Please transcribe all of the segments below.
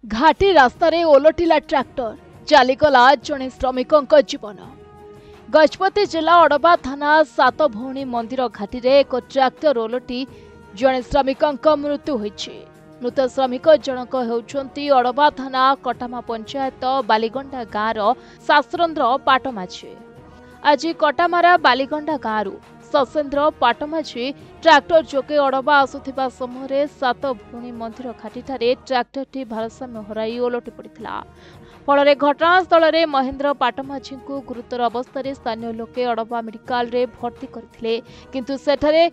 घाटी रास्तार ओलटिला ट्रैक्टर चालीगला जड़े श्रमिकों जीवन। गजपति जिला अड़बा थाना सात भौणी मंदिर घाटी रे एक ट्रैक्टर ओलटि जड़े श्रमिकों मृत्यु होइछि। मृत श्रमिक जनक हेउछन्ति अड़बा थाना कटामा पंचायत बालीगंडा गाँव शास्त्रन्द्र पाटमाझी। आज कटामारा बालीगंडा गाँव ससेन्द्र पाटमाझी ट्रैक्टर जोगे अड़बा आसुथिबा समय सात भौणी मंदिर घाटीठारे ट्रैक्टरटी भारसाम्य हराई ओलटि पड़िथिला। फल घटनास्थल में महेन्द्र पाटमाझी को गुरुतर अवस्था स्थानीय लोके अड़बा मेडिकल रे भर्ती करथिले, किंतु सेठारे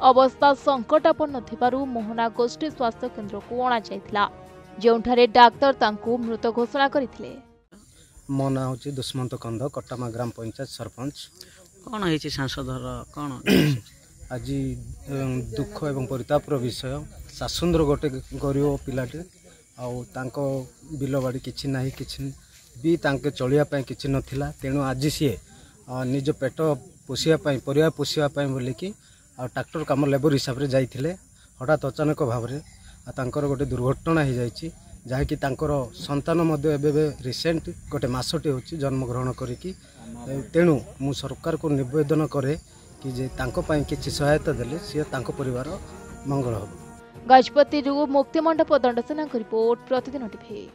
अवस्था संकटापन्न थिबारु मोहना गोष्ठी स्वास्थ्य केन्द्र को अणा जायथिला, जेउठारे डाक्टर तांकु मृत घोषणा करथिले। मो ना होची दुष्मंत कंद कटामा ग्राम पंचायत सरपंच। कौन है सांसदर कौन आज दुख एवं परितापर विषय शासुन्द्र गोटे गरीब पिलाटे आको बिल बाड़ी किसी ना किसी भी चलिया किसी नथिला, तेणु आज सी निज पेट पोषापी परिवार पोषापी बोलिकी ट्रैक्टर कम लेबर हिसाब से जाइए। हठात अचानक भाव में गोटे दुर्घटना हो जाए, जहाँकि संतान रिसेंट गोटे मसटे हो जन्म ग्रहण करी। तेणु मु सरकार को निवेदन करे कि जे किसी सहायता देले सी परिवार मंगल हो। गजपति मुक्तिमंडप दंडसेना रिपोर्ट प्रतिदिन टीवी।